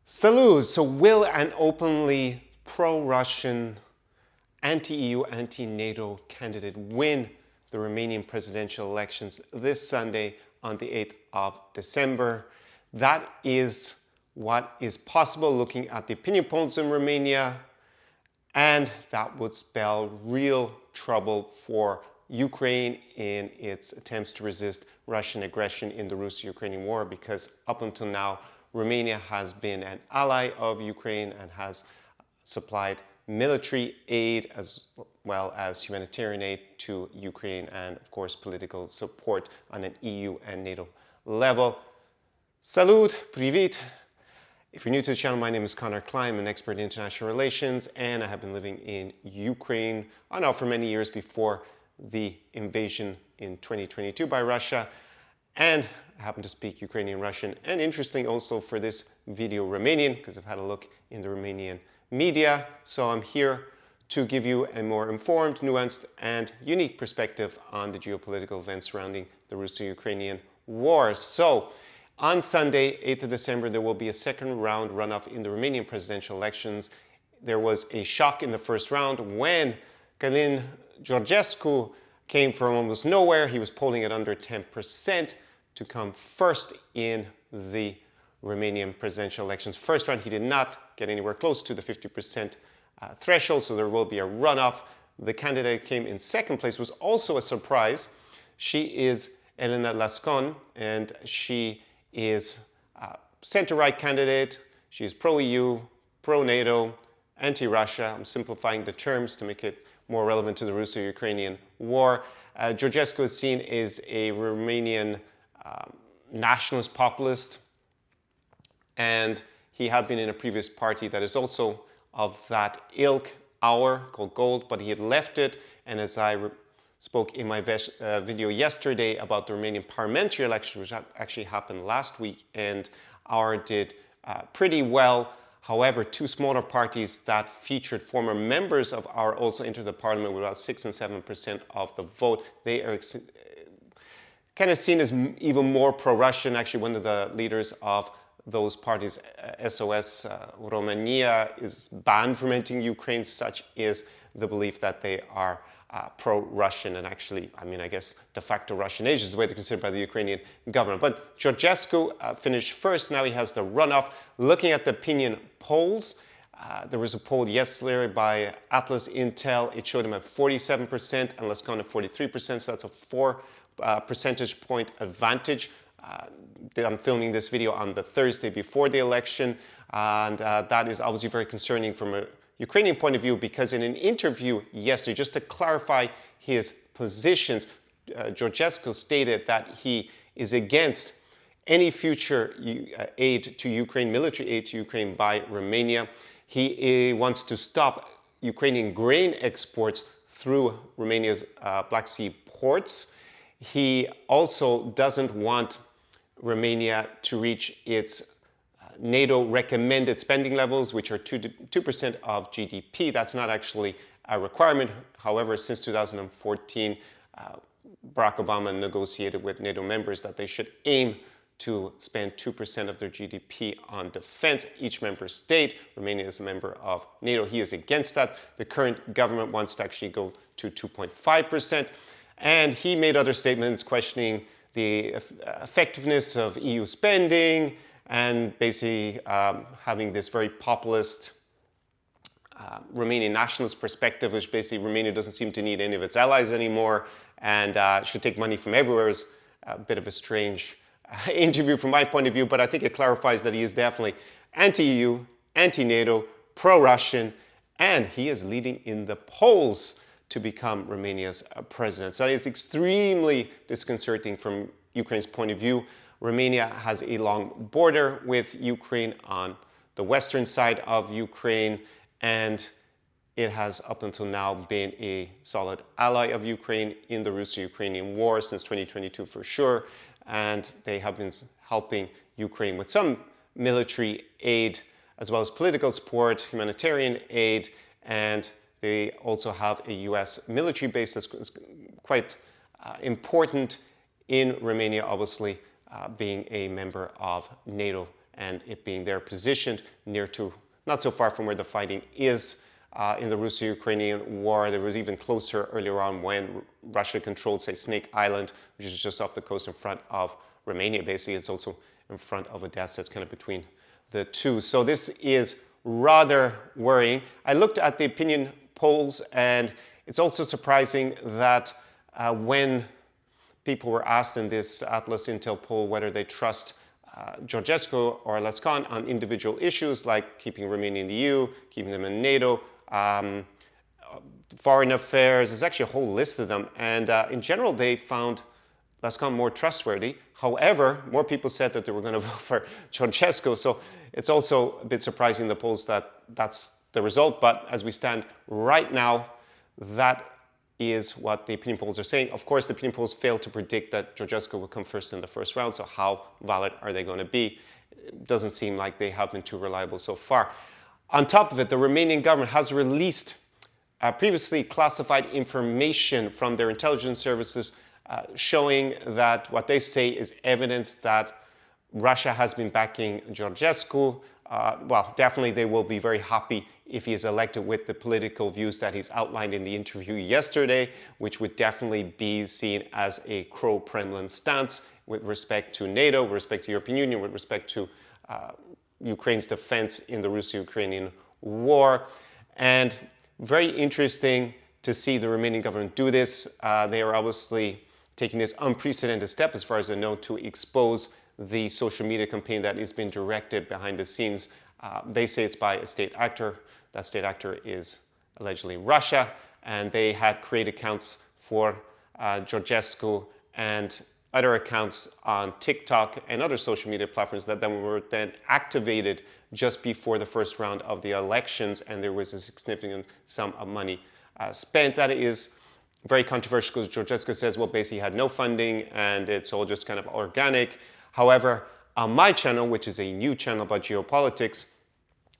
Salud. So will an openly pro-Russian, anti-EU, anti-NATO candidate win the Romanian presidential elections this Sunday on the 8th of December? That is what is possible looking at the opinion polls in Romania, and that would spell real trouble for Ukraine in its attempts to resist Russian aggression in the Russo-Ukrainian war, because up until now, Romania has been an ally of Ukraine and has supplied military aid as well as humanitarian aid to Ukraine, and of course political support on an EU and NATO level. Salud, привit. If you're new to the channel, my name is Connor Klein. I'm an expert in international relations, and I have been living in Ukraine on and off for many years before the invasion in 2022 by Russia. And I happen to speak Ukrainian, Russian, and interesting also for this video Romanian, because I've had a look in the Romanian media. So I'm here to give you a more informed, nuanced, and unique perspective on the geopolitical events surrounding the Russo-Ukrainian war. So on Sunday, 8th of December, there will be a second round runoff in the Romanian presidential elections. There was a shock in the first round when Călin Georgescu came from almost nowhere. He was polling at under 10% to come first in the Romanian presidential elections. First round, he did not get anywhere close to the 50% threshold, so there will be a runoff. The candidate who came in second place was also a surprise. She is Elena Lascon, and she is a center-right candidate. She is pro-EU, pro-NATO, anti-Russia. I'm simplifying the terms to make it more relevant to the Russo-Ukrainian war. Georgescu is seen as a Romanian nationalist populist, and he had been in a previous party that is also of that ilk, Our, called Gold, but he had left it, and as I spoke in my video yesterday about the Romanian parliamentary election, which actually happened last week, and Our did pretty well. However, two smaller parties that featured former members of Our also entered the parliament with about 6 and 7% of the vote. They are kind of seen as even more pro-Russian. Actually, one of the leaders of those parties, SOS Romania, is banned from entering Ukraine. Such is the belief that they are pro-Russian, and actually, I mean, I guess de facto Russian age is the way they're considered by the Ukrainian government. But Georgescu finished first. Now he has the runoff. Looking at the opinion polls, there was a poll yesterday by Atlas Intel. It showed him at 47% and Lascon at 43%, so that's a 4 percentage point advantage. I'm filming this video on the Thursday before the election, and that is obviously very concerning from a Ukrainian point of view, because in an interview yesterday, just to clarify his positions, Georgescu stated that he is against any future aid to Ukraine, military aid to Ukraine by Romania. He wants to stop Ukrainian grain exports through Romania's Black Sea ports. He also doesn't want Romania to reach its NATO recommended spending levels, which are 2% of GDP. That's not actually a requirement. However, since 2014, Barack Obama negotiated with NATO members that they should aim to spend 2% of their GDP on defense. Each member state, Romania is a member of NATO. He is against that. The current government wants to actually go to 2.5%. And he made other statements questioning the effectiveness of EU spending, and basically having this very populist Romanian nationalist perspective, which basically Romania doesn't seem to need any of its allies anymore and should take money from everywhere. Is a bit of a strange interview from my point of view, but I think it clarifies that he is definitely anti-EU, anti-NATO, pro-Russian, and he is leading in the polls to become Romania's president. So that is extremely disconcerting from Ukraine's point of view. Romania has a long border with Ukraine on the western side of Ukraine, and it has up until now been a solid ally of Ukraine in the Russo-Ukrainian war since 2022 for sure, and they have been helping Ukraine with some military aid as well as political support, humanitarian aid, and they also have a US military base that's quite important in Romania, obviously being a member of NATO and it being there positioned near to, not so far from where the fighting is in the Russo-Ukrainian war. There was even closer earlier on when Russia controlled, say, Snake Island, which is just off the coast in front of Romania. Basically, it's also in front of Odessa. It's kind of between the two. So this is rather worrying. I looked at the opinion polls, and it's also surprising that when people were asked in this Atlas Intel poll whether they trust Georgescu or Lascon on individual issues like keeping Romania in the EU, keeping them in NATO, foreign affairs, there's actually a whole list of them. And in general, they found Lascon more trustworthy. However, more people said that they were going to vote for Georgescu. So it's also a bit surprising in the polls that that's the result. But as we stand right now, that is what the opinion polls are saying. Of course, the opinion polls failed to predict that Georgescu would come first in the first round. So how valid are they going to be? It doesn't seem like they have been too reliable so far. On top of it, the Romanian government has released previously classified information from their intelligence services showing that what they say is evidence that Russia has been backing Georgescu. Well, definitely they will be very happy if he is elected with the political views that he's outlined in the interview yesterday, which would definitely be seen as a pro-Kremlin stance with respect to NATO, with respect to the European Union, with respect to Ukraine's defense in the Russo-Ukrainian war. And very interesting to see the Romanian government do this. They are obviously taking this unprecedented step, as far as I know, to expose the social media campaign that is being directed behind the scenes. They say it's by a state actor. That state actor is allegedly Russia, and they had created accounts for Georgescu and other accounts on TikTok and other social media platforms that then were activated just before the first round of the elections, and there was a significant sum of money spent. That is very controversial because Georgescu says, well, basically he had no funding and it's all just kind of organic. However, on my channel, which is a new channel about geopolitics,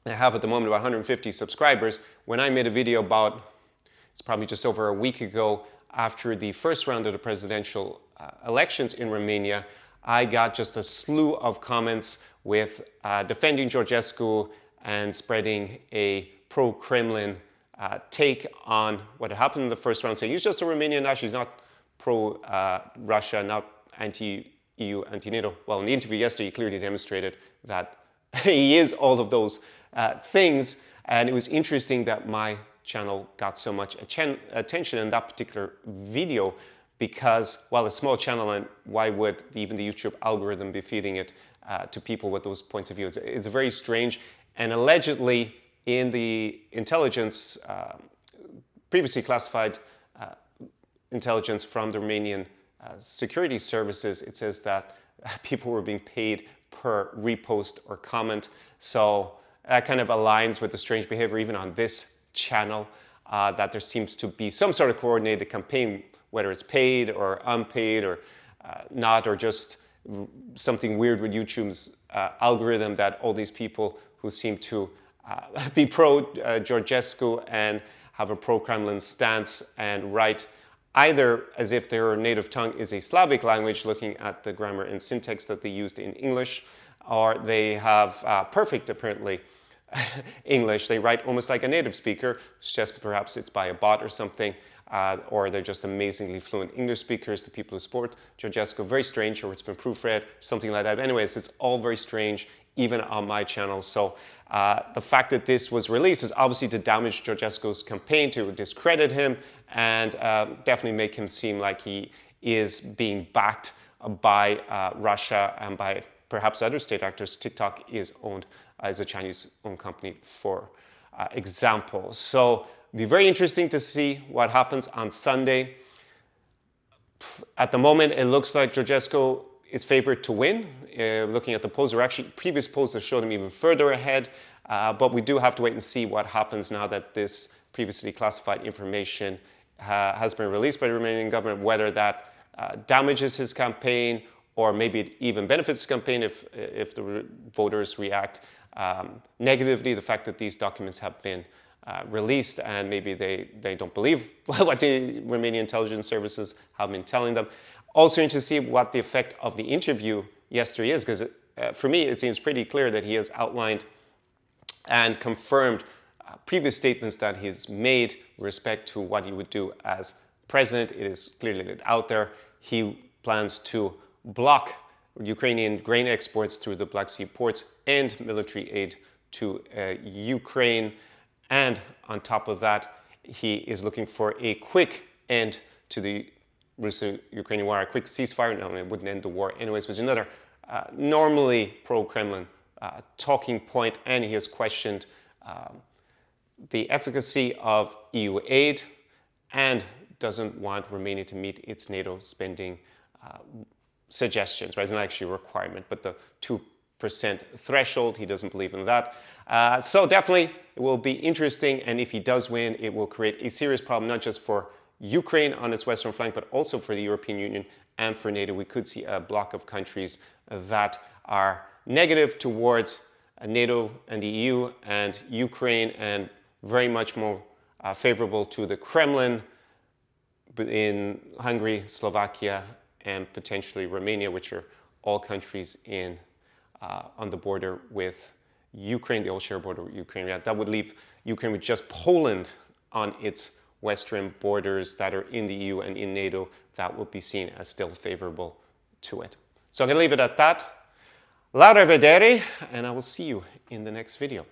I have at the moment about 150 subscribers. When I made a video about, it's probably just over a week ago, after the first round of the presidential elections in Romania, I got just a slew of comments with defending Georgescu and spreading a pro-Kremlin take on what happened in the first round, saying he's just a Romanian national, he's not pro-Russia, not anti-EU, anti-NATO. Well, in the interview yesterday, he clearly demonstrated that he is all of those things, and it was interesting that my channel got so much attention in that particular video, because while a small channel, and why would even the YouTube algorithm be feeding it to people with those points of view? It's very strange, and allegedly in the intelligence, previously classified intelligence from the Romanian security services, it says that people were being paid per repost or comment. So that kind of aligns with the strange behavior even on this channel, that there seems to be some sort of coordinated campaign, whether it's paid or unpaid or not, or just something weird with YouTube's algorithm, that all these people who seem to be pro-Georgescu and have a pro-Kremlin stance and write either as if their native tongue is a Slavic language, looking at the grammar and syntax that they used in English, or they have perfect, apparently, English. They write almost like a native speaker, suggests perhaps it's by a bot or something, or they're just amazingly fluent English speakers, the people who support Georgescu. Very strange, or it's been proofread, something like that. But anyways, it's all very strange, even on my channel. So the fact that this was released is obviously to damage Georgescu's campaign, to discredit him, and definitely make him seem like he is being backed by Russia and by perhaps other state actors. TikTok is owned as a Chinese-owned company, for example. So it'll be very interesting to see what happens on Sunday. At the moment, it looks like Georgescu is favored to win. Looking at the polls, there are actually previous polls that showed him even further ahead. But we do have to wait and see what happens now that this previously classified information has been released by the Romanian government, whether that damages his campaign, or maybe it even benefits his campaign if the voters react negatively. The fact that these documents have been released, and maybe they don't believe what the Romanian intelligence services have been telling them. Also interested to see what the effect of the interview yesterday is, because for me, it seems pretty clear that he has outlined and confirmed previous statements that he's made with respect to what he would do as president. It is clearly laid out there. He plans to block Ukrainian grain exports through the Black Sea ports and military aid to Ukraine. And on top of that, he is looking for a quick end to the Russo-Ukrainian war, a quick ceasefire. No, it wouldn't end the war anyways, which is another normally pro-Kremlin talking point. And he has questioned the efficacy of EU aid and doesn't want Romania to meet its NATO spending suggestions, right? It's not actually a requirement, but the 2% threshold, he doesn't believe in that. So definitely it will be interesting, and if he does win, it will create a serious problem, not just for Ukraine on its western flank, but also for the European Union and for NATO. We could see a block of countries that are negative towards NATO and the EU and Ukraine, and very much more favorable to the Kremlin in Hungary, Slovakia, and potentially Romania, which are all countries in on the border with Ukraine. They all share a border with Ukraine. That would leave Ukraine with just Poland on its western borders that are in the EU and in NATO. That would be seen as still favorable to it. So I'm going to leave it at that. La rivedere, and I will see you in the next video.